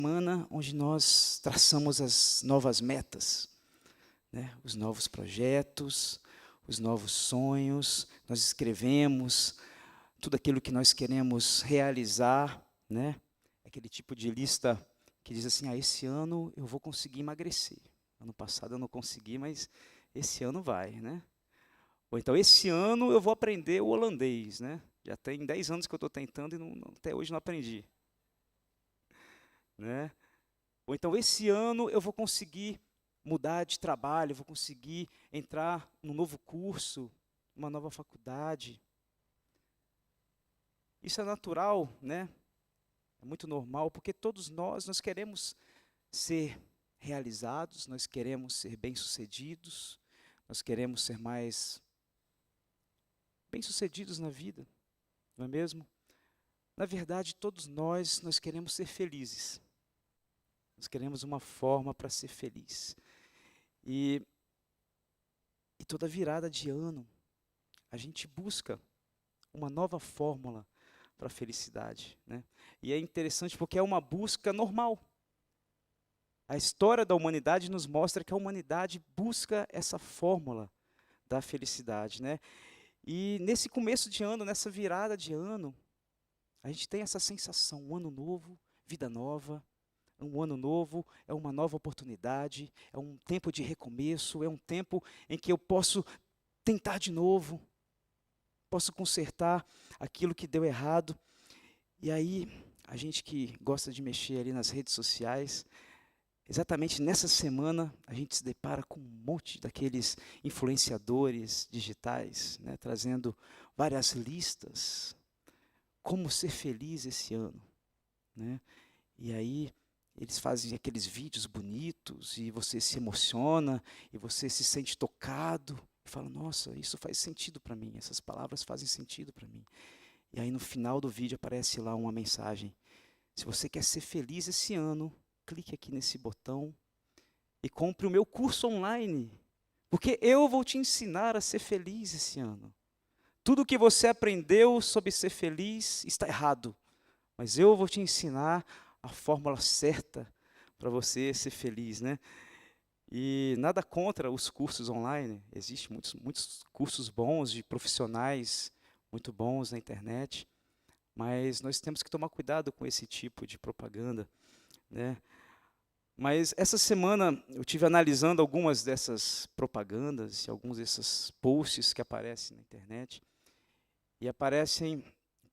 Semana onde nós traçamos as novas metas, né? Os novos projetos, os novos sonhos, nós escrevemos tudo aquilo que nós queremos realizar, né? Aquele tipo de lista que diz assim, esse ano eu vou conseguir emagrecer. Ano passado eu não consegui, mas esse ano vai, né? Ou então, esse ano eu vou aprender o holandês, né? Já tem 10 anos que eu estou tentando e até hoje não aprendi, né? Ou então, esse ano eu vou conseguir mudar de trabalho, eu vou conseguir entrar num novo curso, numa nova faculdade. Isso é natural, né? É muito normal, porque todos nós queremos ser realizados, nós queremos ser bem-sucedidos, nós queremos ser mais bem-sucedidos na vida, não é mesmo? Na verdade, todos nós queremos ser felizes. Nós queremos uma forma para ser feliz. E toda virada de ano, a gente busca uma nova fórmula para a felicidade, né? E é interessante porque é uma busca normal. A história da humanidade nos mostra que a humanidade busca essa fórmula da felicidade, né? E nesse começo de ano, nessa virada de ano, a gente tem essa sensação, um ano novo, vida nova. Um ano novo é uma nova oportunidade, é um tempo de recomeço, é um tempo em que eu posso tentar de novo, posso consertar aquilo que deu errado. E aí, a gente que gosta de mexer ali nas redes sociais, exatamente nessa semana, a gente se depara com um monte daqueles influenciadores digitais, né, trazendo várias listas, como ser feliz esse ano, né? E aí, eles fazem aqueles vídeos bonitos e você se emociona e você se sente tocado e fala, nossa, isso faz sentido para mim, essas palavras fazem sentido para mim. E aí no final do vídeo aparece lá uma mensagem, se você quer ser feliz esse ano, clique aqui nesse botão e compre o meu curso online, porque eu vou te ensinar a ser feliz esse ano. Tudo que você aprendeu sobre ser feliz está errado, mas eu vou te ensinar a fórmula certa para você ser feliz, né? E nada contra os cursos online, existem muitos cursos bons de profissionais muito bons na internet, mas nós temos que tomar cuidado com esse tipo de propaganda, né? Mas essa semana eu tive analisando algumas dessas propagandas e alguns desses posts que aparecem na internet, e aparecem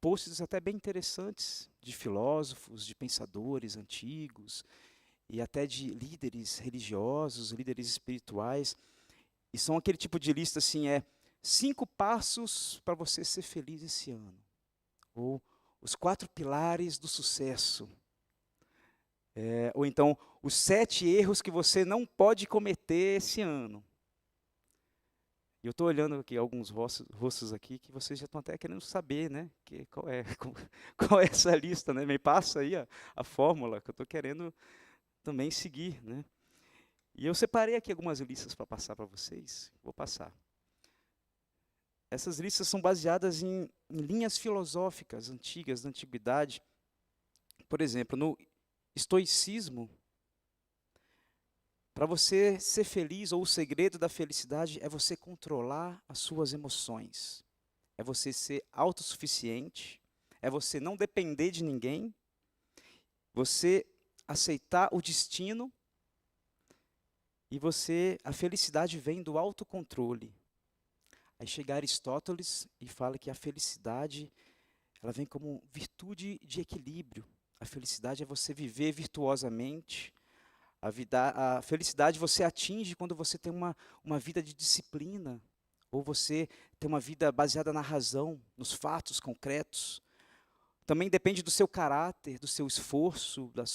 posts até bem interessantes de filósofos, de pensadores antigos e até de líderes religiosos, líderes espirituais. E são aquele tipo de lista assim, 5 passos para você ser feliz esse ano. Ou os 4 pilares do sucesso. Ou então, os 7 erros que você não pode cometer esse ano. E eu estou olhando aqui alguns rostos aqui que vocês já estão até querendo saber, né? Qual é essa lista, né? Me passa aí a fórmula que eu estou querendo também seguir, né? E eu separei aqui algumas listas para passar para vocês. Vou passar. Essas listas são baseadas em linhas filosóficas antigas, da antiguidade. Por exemplo, no estoicismo, para você ser feliz, ou o segredo da felicidade é você controlar as suas emoções. É você ser autossuficiente, é você não depender de ninguém, você aceitar o destino e a felicidade vem do autocontrole. Aí chega Aristóteles e fala que a felicidade, ela vem como virtude de equilíbrio. A felicidade é você viver virtuosamente. A felicidade você atinge quando você tem uma vida de disciplina, ou você tem uma vida baseada na razão, nos fatos concretos. Também depende do seu caráter, do seu esforço, do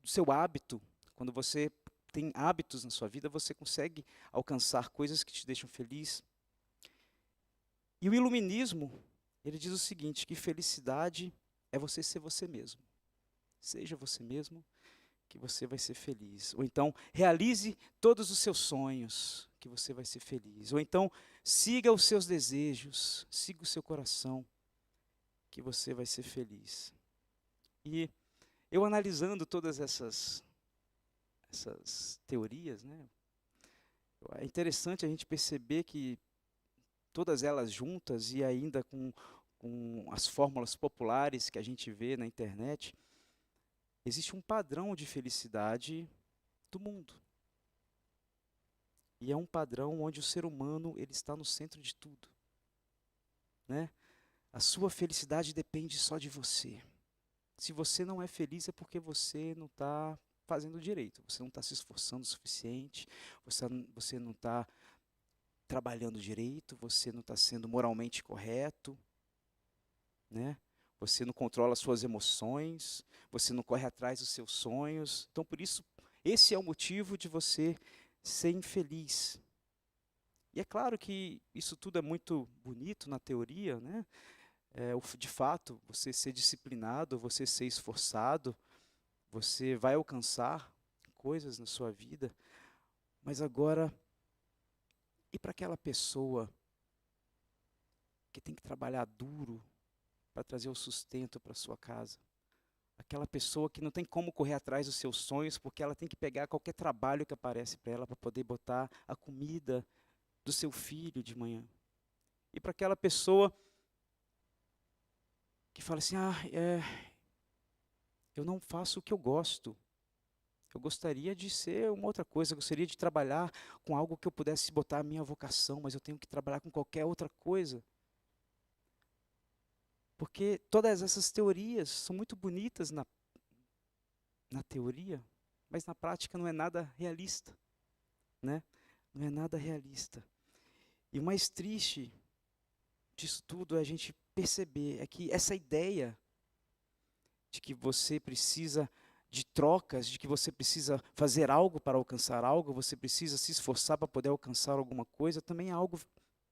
seu hábito. Quando você tem hábitos na sua vida, você consegue alcançar coisas que te deixam feliz. E o iluminismo, ele diz o seguinte, que felicidade é você ser você mesmo. Seja você mesmo, que você vai ser feliz. Ou então, realize todos os seus sonhos, que você vai ser feliz. Ou então, siga os seus desejos, siga o seu coração, que você vai ser feliz. E Eu analisando todas essas teorias, né, é interessante a gente perceber que todas elas juntas e ainda com as fórmulas populares que a gente vê na internet, existe um padrão de felicidade do mundo. E é um padrão onde o ser humano ele está no centro de tudo, né? A sua felicidade depende só de você. Se você não é feliz é porque você não está fazendo direito, você não está se esforçando o suficiente, você não está trabalhando direito, você não está sendo moralmente correto, né? Você não controla as suas emoções, você não corre atrás dos seus sonhos. Então, por isso, esse é o motivo de você ser infeliz. E é claro que isso tudo é muito bonito na teoria, né? De fato, você ser disciplinado, você ser esforçado, você vai alcançar coisas na sua vida, mas agora, e para aquela pessoa que tem que trabalhar duro para trazer o sustento para sua casa? Aquela pessoa que não tem como correr atrás dos seus sonhos, porque ela tem que pegar qualquer trabalho que aparece para ela para poder botar a comida do seu filho de manhã. E para aquela pessoa que fala assim, eu não faço o que eu gosto. Eu gostaria de ser uma outra coisa, eu gostaria de trabalhar com algo que eu pudesse botar a minha vocação, mas eu tenho que trabalhar com qualquer outra coisa. Porque todas essas teorias são muito bonitas na teoria, mas na prática não é nada realista, né? Não é nada realista. E o mais triste disso tudo é a gente perceber é que essa ideia de que você precisa de trocas, de que você precisa fazer algo para alcançar algo, você precisa se esforçar para poder alcançar alguma coisa, também é algo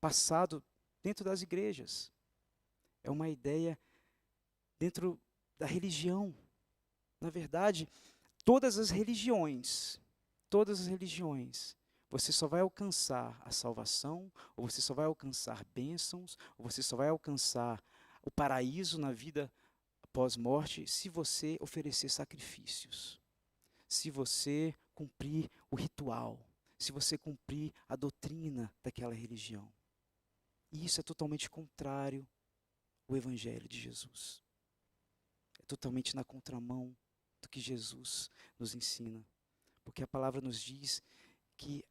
passado dentro das igrejas. É uma ideia dentro da religião. Na verdade, todas as religiões, você só vai alcançar a salvação, ou você só vai alcançar bênçãos, ou você só vai alcançar o paraíso na vida pós-morte se você oferecer sacrifícios, se você cumprir o ritual, se você cumprir a doutrina daquela religião. E isso é totalmente contrário ao Evangelho de Jesus. É totalmente na contramão do que Jesus nos ensina. Porque a palavra nos diz que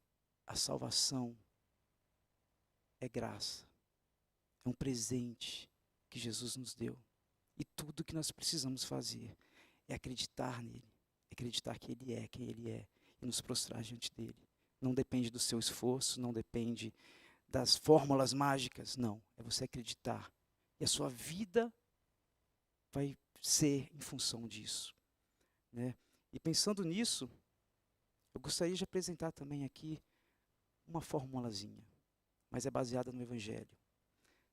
a salvação é graça, é um presente que Jesus nos deu. E tudo que nós precisamos fazer é acreditar nele, acreditar que ele é quem ele é e nos prostrar diante dele. Não depende do seu esforço, não depende das fórmulas mágicas, não. É você acreditar. E a sua vida vai ser em função disso, né? E pensando nisso, eu gostaria de apresentar também aqui uma formulazinha, mas é baseada no Evangelho.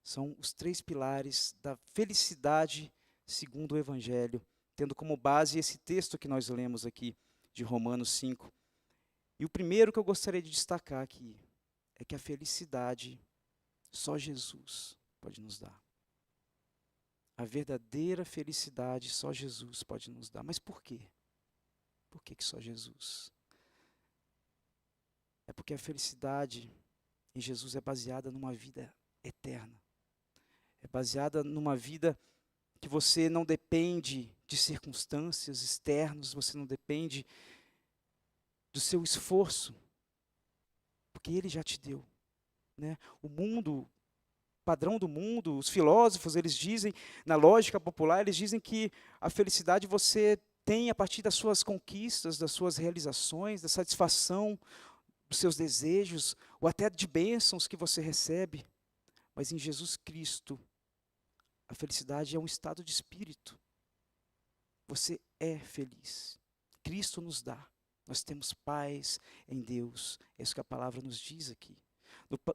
São os 3 pilares da felicidade segundo o Evangelho, tendo como base esse texto que nós lemos aqui, de Romanos 5. E o primeiro que eu gostaria de destacar aqui é que a felicidade só Jesus pode nos dar. A verdadeira felicidade só Jesus pode nos dar. Mas por quê? Por que só Jesus? É porque a felicidade em Jesus é baseada numa vida eterna. É baseada numa vida que você não depende de circunstâncias externas, você não depende do seu esforço, porque Ele já te deu, né? O mundo, padrão do mundo, os filósofos, eles dizem, na lógica popular, eles dizem que a felicidade você tem a partir das suas conquistas, das suas realizações, da satisfação dos seus desejos, ou até de bênçãos que você recebe. Mas em Jesus Cristo, a felicidade é um estado de espírito. Você é feliz. Cristo nos dá. Nós temos paz em Deus. É isso que a palavra nos diz aqui.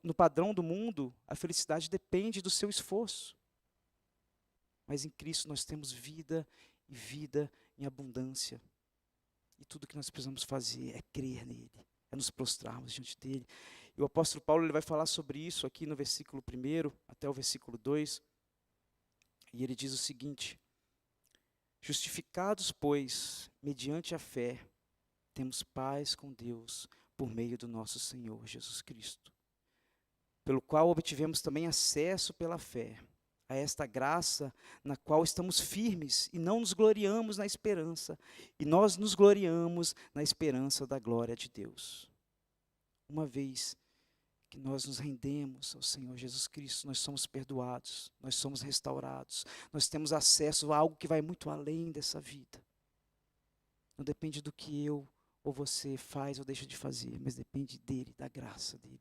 No padrão do mundo, a felicidade depende do seu esforço. Mas em Cristo nós temos vida e vida em abundância. E tudo que nós precisamos fazer é crer nele, é nos prostrarmos diante dele. E o apóstolo Paulo ele vai falar sobre isso aqui no versículo 1 até o versículo 2. E ele diz o seguinte: Justificados, pois, mediante a fé, temos paz com Deus por meio do nosso Senhor Jesus Cristo, pelo qual obtivemos também acesso pela fé a esta graça na qual estamos firmes e não nos gloriamos na esperança, e nós nos gloriamos na esperança da glória de Deus. Uma vez que nós nos rendemos ao Senhor Jesus Cristo, nós somos perdoados, nós somos restaurados, nós temos acesso a algo que vai muito além dessa vida. Não depende do que eu ou você faz ou deixa de fazer, mas depende dele, da graça dele.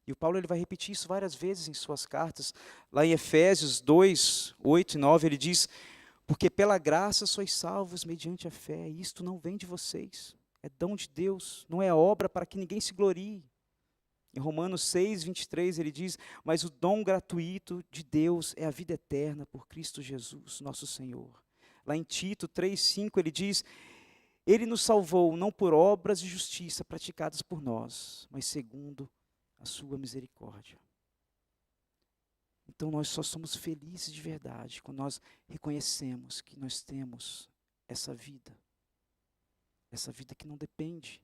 E o Paulo ele vai repetir isso várias vezes em suas cartas. Lá em Efésios 2, 8 e 9, ele diz: porque pela graça sois salvos mediante a fé, e isto não vem de vocês, é dom de Deus, não é obra para que ninguém se glorie. Em Romanos 6, 23, ele diz: mas o dom gratuito de Deus é a vida eterna por Cristo Jesus, nosso Senhor. Lá em Tito 3, 5, ele diz: ele nos salvou não por obras de justiça praticadas por nós, mas segundo a sua misericórdia. Então nós só somos felizes de verdade quando nós reconhecemos que nós temos essa vida que não depende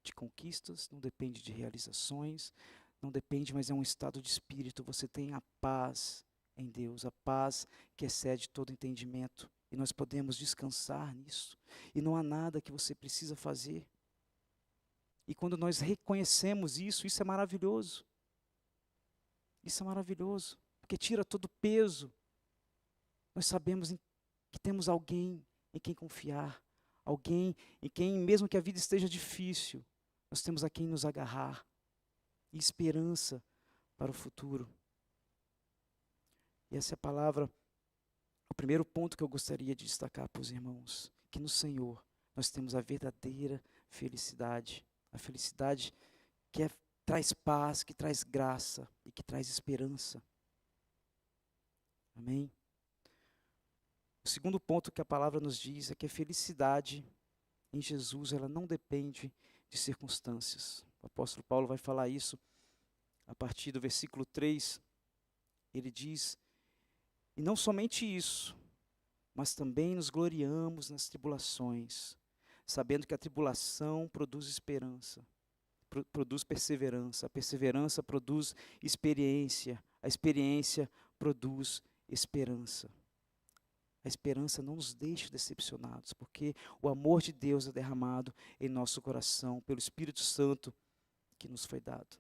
de conquistas, não depende de realizações, não depende, mas é um estado de espírito. Você tem a paz em Deus, a paz que excede todo entendimento, e nós podemos descansar nisso, e não há nada que você precisa fazer. E quando nós reconhecemos isso, isso é maravilhoso. Isso é maravilhoso, porque tira todo o peso. Nós sabemos que temos alguém em quem confiar, alguém em quem, mesmo que a vida esteja difícil, nós temos a quem nos agarrar, e esperança para o futuro. E essa é a palavra, o primeiro ponto que eu gostaria de destacar para os irmãos, que no Senhor nós temos a verdadeira felicidade, a felicidade que traz paz, que traz graça e que traz esperança. Amém? O segundo ponto que a palavra nos diz é que a felicidade em Jesus, ela não depende de circunstâncias. O apóstolo Paulo vai falar isso a partir do versículo 3. Ele diz: e não somente isso, mas também nos gloriamos nas tribulações, sabendo que a tribulação produz esperança, produz perseverança, a perseverança produz experiência, a experiência produz esperança. A esperança não nos deixa decepcionados, porque o amor de Deus é derramado em nosso coração pelo Espírito Santo que nos foi dado.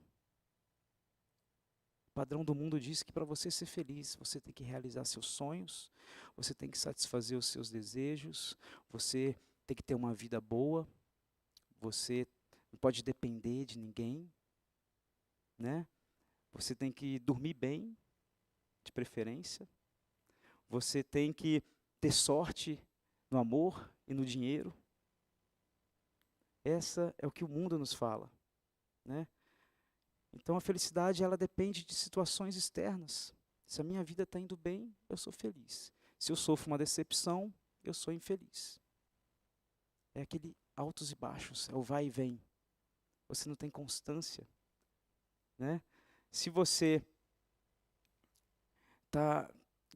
O padrão do mundo diz que para você ser feliz, você tem que realizar seus sonhos, você tem que satisfazer os seus desejos, você tem que ter uma vida boa, você não pode depender de ninguém, né? Você tem que dormir bem, de preferência. Você tem que ter sorte no amor e no dinheiro. Essa é o que o mundo nos fala, né? Então a felicidade, ela depende de situações externas. Se a minha vida está indo bem, eu sou feliz. Se eu sofro uma decepção, eu sou infeliz. É aquele altos e baixos, é o vai e vem. Você não tem constância, né? Se você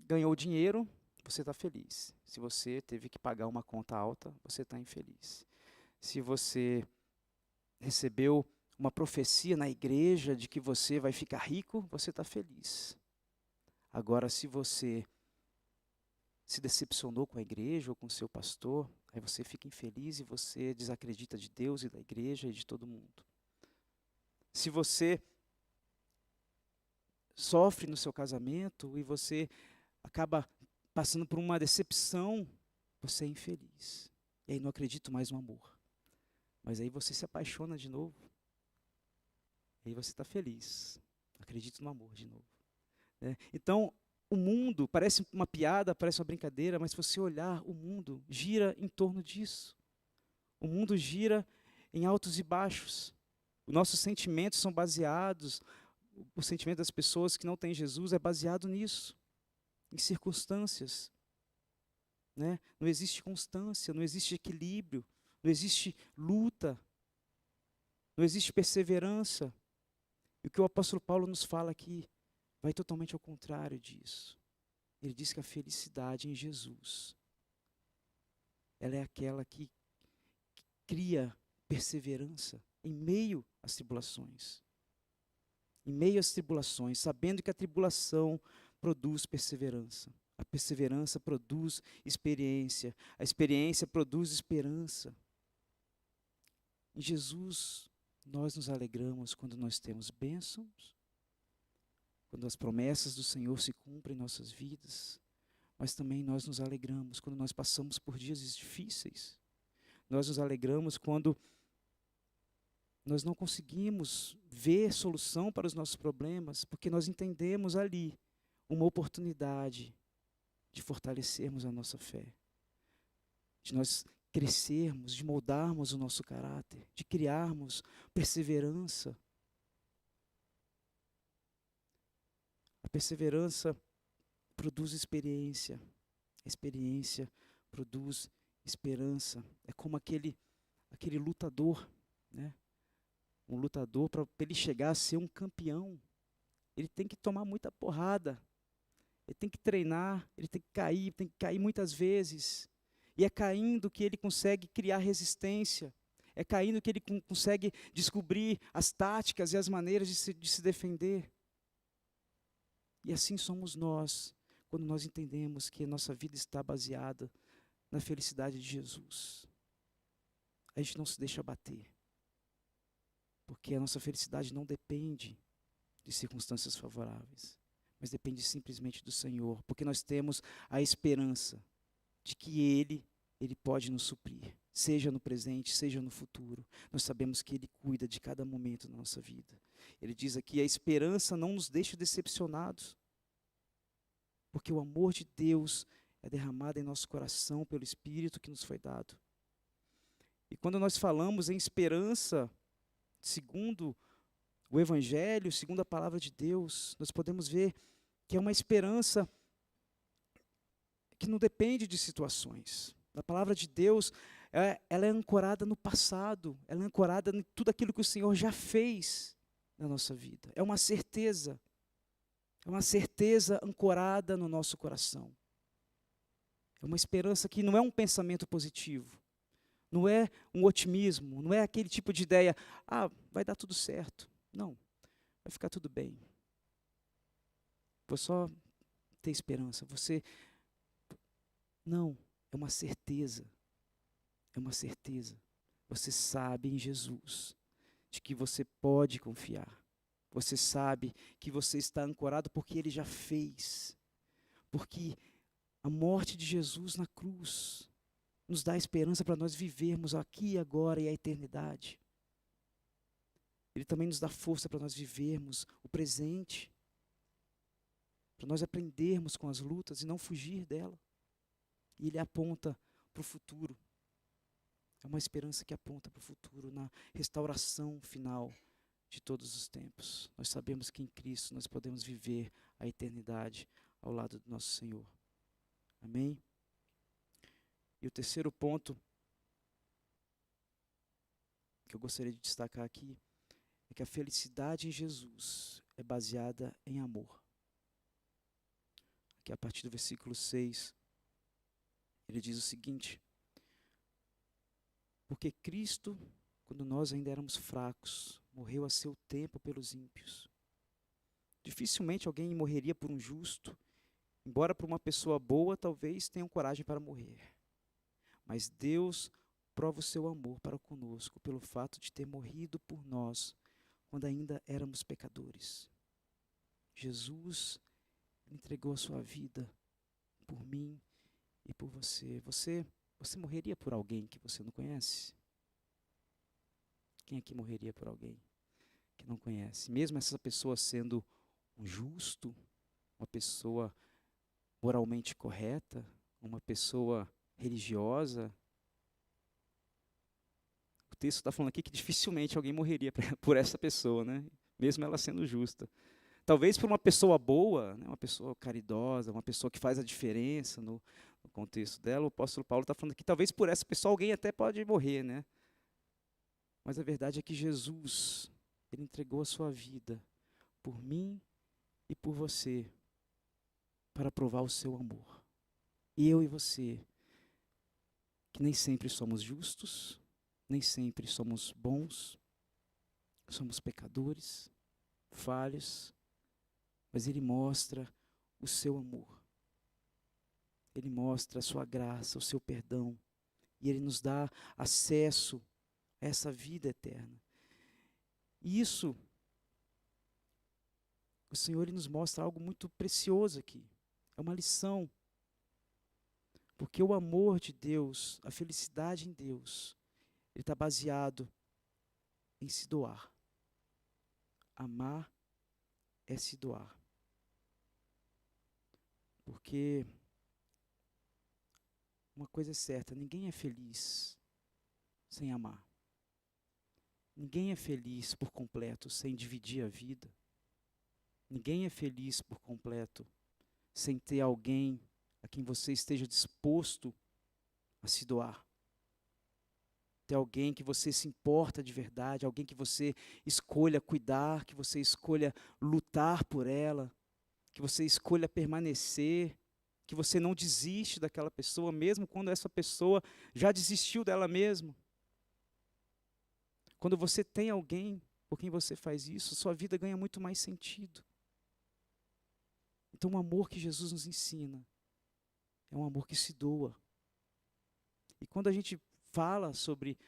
ganhou dinheiro, você está feliz. Se você teve que pagar uma conta alta, você está infeliz. Se você recebeu uma profecia na igreja de que você vai ficar rico, você está feliz. Agora, se você se decepcionou com a igreja ou com o seu pastor, aí você fica infeliz e você desacredita de Deus e da igreja e de todo mundo. Se você sofre no seu casamento e você acaba passando por uma decepção, você é infeliz. E aí não acredito mais no amor. Mas aí você se apaixona de novo. E aí você está feliz. Acredito no amor de novo. Né? Então, o mundo parece uma piada, parece uma brincadeira, mas se você olhar, o mundo gira em torno disso. O mundo gira em altos e baixos. Os nossos sentimentos são baseados, o sentimento das pessoas que não têm Jesus é baseado nisso, em circunstâncias. Né? Não existe constância, não existe equilíbrio, não existe luta, não existe perseverança. E o que o apóstolo Paulo nos fala aqui vai totalmente ao contrário disso. Ele diz que a felicidade em Jesus ela é aquela que cria perseverança em meio às tribulações. Em meio às tribulações, sabendo que a tribulação produz perseverança. A perseverança produz experiência. A experiência produz esperança. Em Jesus, nós nos alegramos quando nós temos bênçãos, quando as promessas do Senhor se cumprem em nossas vidas, mas também nós nos alegramos quando nós passamos por dias difíceis. Nós nos alegramos quando nós não conseguimos ver solução para os nossos problemas, porque nós entendemos ali uma oportunidade de fortalecermos a nossa fé, de nós crescermos, de moldarmos o nosso caráter, de criarmos perseverança. A perseverança produz experiência, a experiência produz esperança. É como aquele lutador, né? Um lutador, para ele chegar a ser um campeão, ele tem que tomar muita porrada, ele tem que treinar, ele tem que cair muitas vezes. E é caindo que ele consegue criar resistência, é caindo que ele consegue descobrir as táticas e as maneiras de se defender. E assim somos nós, quando nós entendemos que a nossa vida está baseada na felicidade de Jesus. A gente não se deixa abater, porque a nossa felicidade não depende de circunstâncias favoráveis, mas depende simplesmente do Senhor, porque nós temos a esperança de que Ele pode nos suprir, seja no presente, seja no futuro. Nós sabemos que Ele cuida de cada momento da nossa vida. Ele diz aqui, a esperança não nos deixa decepcionados, porque o amor de Deus é derramado em nosso coração pelo Espírito que nos foi dado. E quando nós falamos em esperança, segundo o Evangelho, segundo a palavra de Deus, nós podemos ver que é uma esperança que não depende de situações. A palavra de Deus, ela é ancorada no passado, ela é ancorada em tudo aquilo que o Senhor já fez na nossa vida. É uma certeza ancorada no nosso coração. É uma esperança que não é um pensamento positivo, não é um otimismo, não é aquele tipo de ideia, vai dar tudo certo. Não, vai ficar tudo bem. Vou só ter esperança. Não, é uma certeza. É uma certeza. Você sabe em Jesus de que você pode confiar. Você sabe que você está ancorado porque Ele já fez. Porque a morte de Jesus na cruz nos dá esperança para nós vivermos aqui, agora e a eternidade. Ele também nos dá força para nós vivermos o presente, para nós aprendermos com as lutas e não fugir dela. E Ele aponta para o futuro. É uma esperança que aponta para o futuro, na restauração final de todos os tempos. Nós sabemos que em Cristo nós podemos viver a eternidade ao lado do nosso Senhor. Amém? E o terceiro ponto que eu gostaria de destacar aqui é que a felicidade em Jesus é baseada em amor. Aqui a partir do versículo 6, ele diz o seguinte: porque Cristo, quando nós ainda éramos fracos, morreu a seu tempo pelos ímpios. Dificilmente alguém morreria por um justo, embora por uma pessoa boa talvez tenham coragem para morrer. Mas Deus prova o seu amor para conosco pelo fato de ter morrido por nós quando ainda éramos pecadores. Jesus entregou a sua vida por mim e por você. Você morreria por alguém que você não conhece? Quem aqui morreria por alguém que não conhece? Mesmo essa pessoa sendo um justo, uma pessoa moralmente correta, uma pessoa religiosa. O texto está falando aqui que dificilmente alguém morreria por essa pessoa, né? Mesmo ela sendo justa. Talvez por uma pessoa boa, né? Uma pessoa caridosa, uma pessoa que faz a diferença no contexto dela. O apóstolo Paulo está falando que talvez por essa pessoa alguém até pode morrer, né? Mas a verdade é que Jesus, Ele entregou a sua vida por mim e por você, para provar o seu amor. E eu e você que nem sempre somos justos, nem sempre somos bons, somos pecadores, falhos, mas Ele mostra o seu amor. Ele mostra a sua graça, o seu perdão, e Ele nos dá acesso a essa vida eterna. E isso, o Senhor Ele nos mostra algo muito precioso aqui. É uma lição. Porque o amor de Deus, a felicidade em Deus, ele está baseado em se doar. Amar é se doar. Porque uma coisa é certa, ninguém é feliz sem amar. Ninguém é feliz por completo sem dividir a vida. Ninguém é feliz por completo sem ter alguém a quem você esteja disposto a se doar. Ter alguém que você se importa de verdade, alguém que você escolha cuidar, que você escolha lutar por ela, que você escolha permanecer, que você não desiste daquela pessoa, mesmo quando essa pessoa já desistiu dela mesma. Quando você tem alguém por quem você faz isso, sua vida ganha muito mais sentido. Então o amor que Jesus nos ensina é um amor que se doa. E quando a gente fala sobre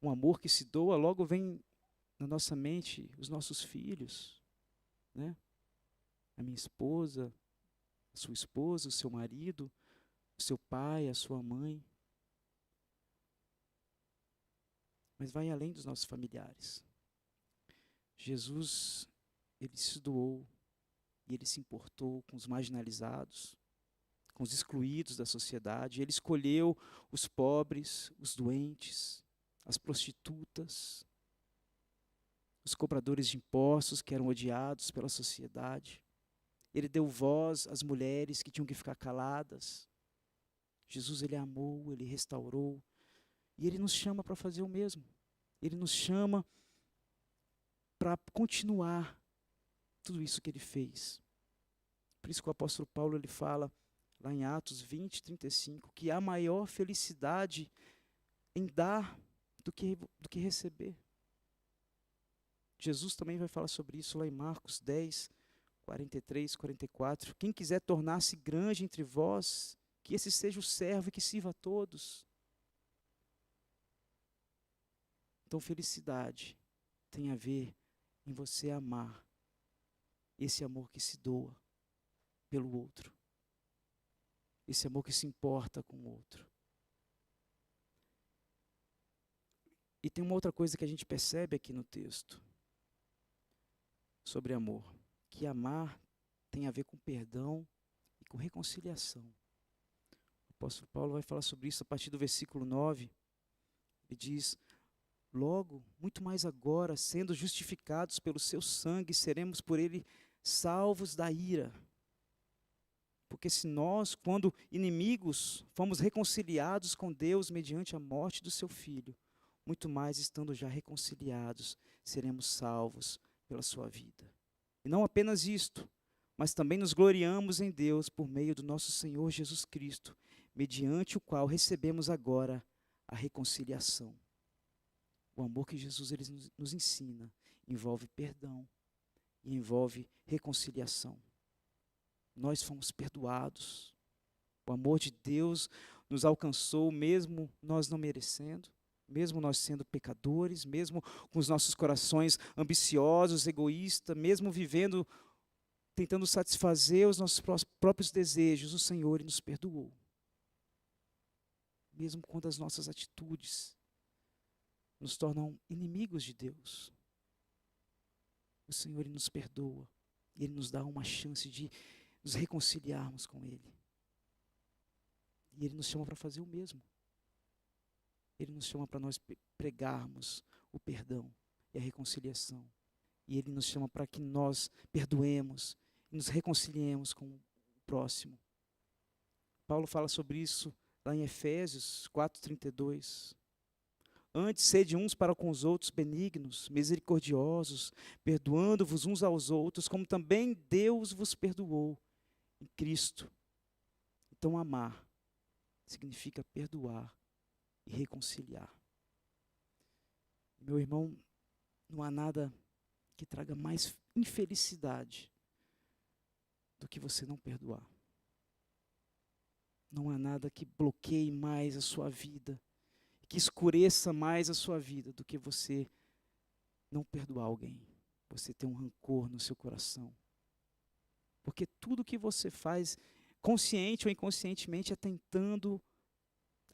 um amor que se doa, logo vem na nossa mente os nossos filhos, né? A minha esposa, a sua esposa, o seu marido, o seu pai, a sua mãe. Mas vai além dos nossos familiares. Jesus, ele se doou e ele se importou com os marginalizados, com os excluídos da sociedade. Ele escolheu os pobres, os doentes, as prostitutas, os cobradores de impostos que eram odiados pela sociedade. Ele deu voz às mulheres que tinham que ficar caladas. Jesus, ele amou, ele restaurou. E ele nos chama para fazer o mesmo. Ele nos chama para continuar tudo isso que ele fez. Por isso que o apóstolo Paulo ele fala, lá em Atos 20, 35, que há maior felicidade em dar do que receber. Jesus também vai falar sobre isso lá em Marcos 10, 43, 44. Quem quiser tornar-se grande entre vós, que esse seja o servo e que sirva a todos. Então, felicidade tem a ver em você amar, esse amor que se doa pelo outro, esse amor que se importa com o outro. E tem uma outra coisa que a gente percebe aqui no texto sobre amor, que amar tem a ver com perdão e com reconciliação. O apóstolo Paulo vai falar sobre isso a partir do versículo 9. Ele diz: logo, muito mais agora, sendo justificados pelo seu sangue, seremos por ele salvos da ira. Porque se nós, quando inimigos, fomos reconciliados com Deus mediante a morte do seu Filho, muito mais estando já reconciliados, seremos salvos pela sua vida. E não apenas isto, mas também nos gloriamos em Deus por meio do nosso Senhor Jesus Cristo, mediante o qual recebemos agora a reconciliação. O amor que Jesus ele nos ensina envolve perdão e envolve reconciliação. Nós fomos perdoados. O amor de Deus nos alcançou mesmo nós não merecendo, mesmo nós sendo pecadores, mesmo com os nossos corações ambiciosos, egoístas, mesmo vivendo, tentando satisfazer os nossos próprios desejos, o Senhor nos perdoou. Mesmo quando as nossas atitudes nos tornam inimigos de Deus, o Senhor nos perdoa e Ele nos dá uma chance de nos reconciliarmos com Ele. E Ele nos chama para fazer o mesmo. Ele nos chama para nós pregarmos o perdão e a reconciliação. E Ele nos chama para que nós perdoemos e nos reconciliemos com o próximo. Paulo fala sobre isso lá em Efésios 4:32. Antes, sede uns para com os outros benignos, misericordiosos, perdoando-vos uns aos outros, como também Deus vos perdoou em Cristo. Então, amar significa perdoar e reconciliar. Meu irmão, não há nada que traga mais infelicidade do que você não perdoar. Não há nada que bloqueie mais a sua vida, que escureça mais a sua vida do que você não perdoar alguém. Você ter um rancor no seu coração. Porque tudo que você faz, consciente ou inconscientemente, é tentando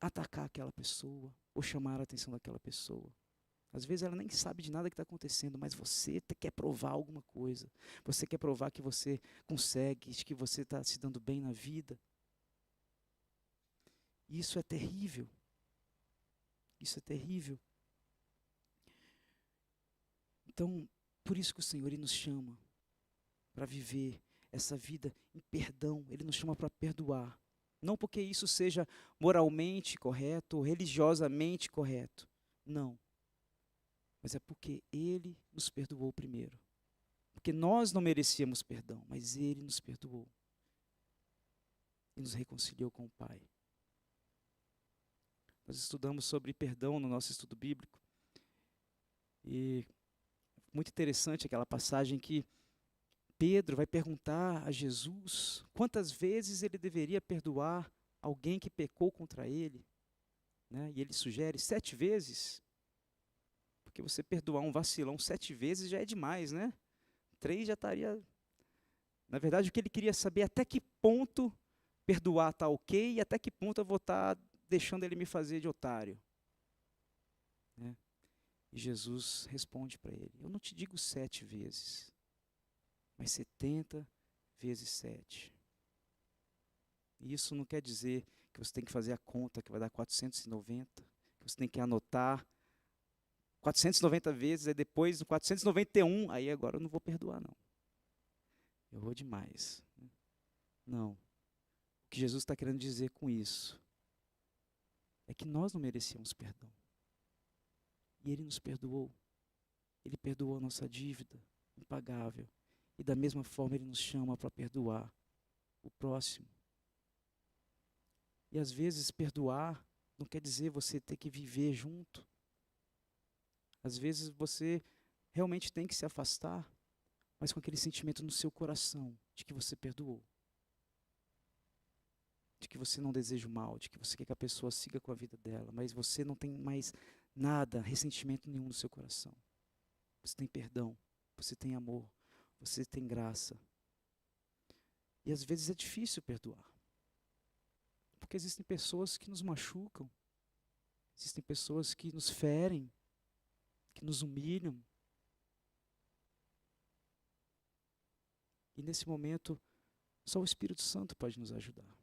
atacar aquela pessoa ou chamar a atenção daquela pessoa. Às vezes ela nem sabe de nada que está acontecendo, mas você quer provar alguma coisa. Você quer provar que você consegue, que você está se dando bem na vida. Isso é terrível. Isso é terrível. Então, por isso que o Senhor nos chama para viver essa vida em perdão. Ele nos chama para perdoar. Não porque isso seja moralmente correto ou religiosamente correto. Não. Mas é porque Ele nos perdoou primeiro. Porque nós não merecíamos perdão, mas Ele nos perdoou. E nos reconciliou com o Pai. Nós estudamos sobre perdão no nosso estudo bíblico. E muito interessante aquela passagem que Pedro vai perguntar a Jesus quantas vezes ele deveria perdoar alguém que pecou contra ele. Né? E ele sugere 7 vezes. Porque você perdoar um vacilão 7 vezes já é demais, né? 3 já estaria... Na verdade, o que ele queria saber é até que ponto perdoar está ok e até que ponto eu vou estar deixando ele me fazer de otário. Né? E Jesus responde para ele, eu não te digo 7 vezes, mas 70 vezes 7. E isso não quer dizer que você tem que fazer a conta que vai dar 490, que você tem que anotar 490 vezes, aí depois, no 491, aí agora eu não vou perdoar, não. Eu vou demais. Não. O que Jesus está querendo dizer com isso é que nós não merecíamos perdão. E Ele nos perdoou. Ele perdoou a nossa dívida impagável. E da mesma forma Ele nos chama para perdoar o próximo. E às vezes perdoar não quer dizer você ter que viver junto. Às vezes você realmente tem que se afastar, mas com aquele sentimento no seu coração de que você perdoou. De que você não deseja o mal, de que você quer que a pessoa siga com a vida dela, mas você não tem mais nada, ressentimento nenhum no seu coração. Você tem perdão, você tem amor, você tem graça. E às vezes é difícil perdoar. Porque existem pessoas que nos machucam, existem pessoas que nos ferem, que nos humilham. E nesse momento, só o Espírito Santo pode nos ajudar.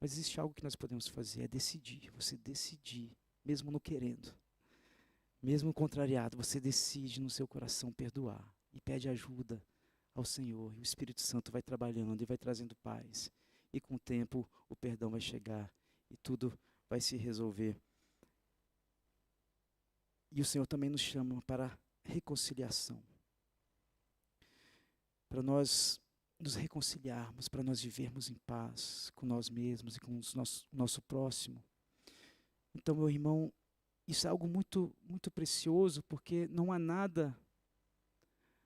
Mas existe algo que nós podemos fazer, é decidir. Você decidir, mesmo não querendo. Mesmo contrariado, você decide no seu coração perdoar. E pede ajuda ao Senhor. E o Espírito Santo vai trabalhando e vai trazendo paz. E com o tempo, o perdão vai chegar. E tudo vai se resolver. E o Senhor também nos chama para reconciliação. Para nós nos reconciliarmos, para nós vivermos em paz com nós mesmos e com o nosso próximo. Então, meu irmão, isso é algo muito, muito precioso, porque não há nada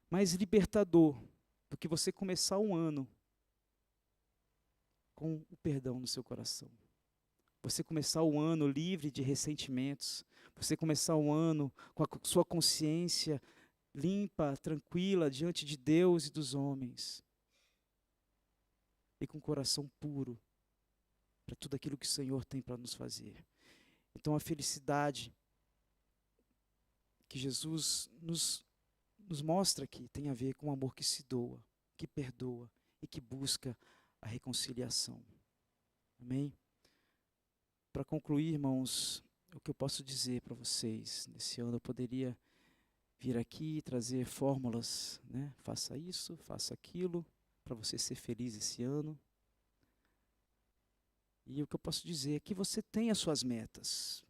mais libertador do que você começar um ano com o perdão no seu coração. Você começar o ano livre de ressentimentos. Você começar o ano com a sua consciência limpa, tranquila diante de Deus e dos homens. E com o coração puro para tudo aquilo que o Senhor tem para nos fazer. Então a felicidade que Jesus nos mostra aqui tem a ver com o amor que se doa, que perdoa e que busca a reconciliação. Amém? Para concluir, irmãos, o que eu posso dizer para vocês, nesse ano eu poderia vir aqui e trazer fórmulas, né? Faça isso, faça aquilo, para você ser feliz esse ano. E o que eu posso dizer é que você tenha as suas metas,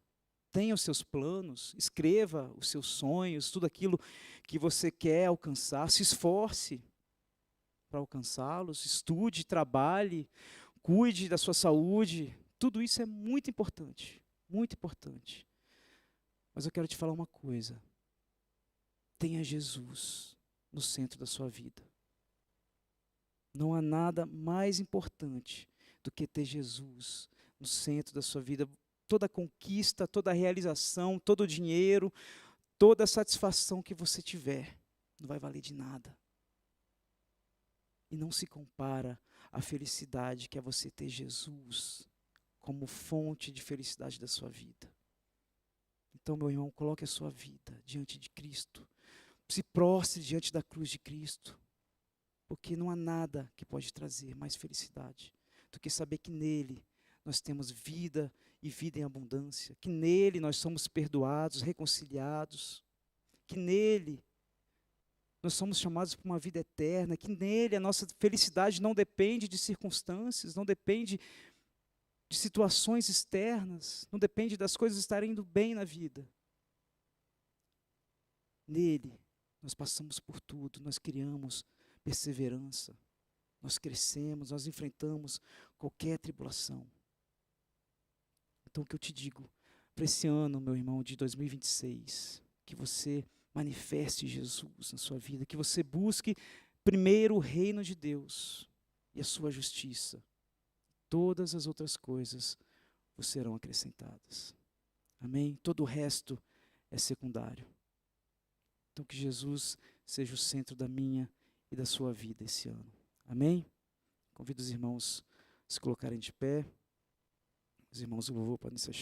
tenha os seus planos, escreva os seus sonhos, tudo aquilo que você quer alcançar, se esforce para alcançá-los, estude, trabalhe, cuide da sua saúde, Tudo isso é muito importante, muito importante. Mas eu quero te falar uma coisa. Tenha Jesus no centro da sua vida. Não há nada mais importante do que ter Jesus no centro da sua vida. Toda conquista, toda realização, todo o dinheiro, toda a satisfação que você tiver, não vai valer de nada. E não se compara à felicidade que é você ter Jesus como fonte de felicidade da sua vida. Então, meu irmão, coloque a sua vida diante de Cristo. Se prostre diante da cruz de Cristo. Porque não há nada que pode trazer mais felicidade do que saber que nele nós temos vida e vida em abundância. Que nele nós somos perdoados, reconciliados. Que nele nós somos chamados para uma vida eterna. Que nele a nossa felicidade não depende de circunstâncias, não depende de situações externas, não depende das coisas estarem indo bem na vida. Nele nós passamos por tudo, nós criamos perseverança, nós crescemos, nós enfrentamos qualquer tribulação. Então o que eu te digo, para esse ano, meu irmão, de 2026, que você manifeste Jesus na sua vida, que você busque primeiro o reino de Deus e a sua justiça. Todas as outras coisas vos serão acrescentadas. Amém? Todo o resto é secundário. Então que Jesus seja o centro da minha e da sua vida esse ano. Amém? Convido os irmãos a se colocarem de pé. Os irmãos do louvor podem se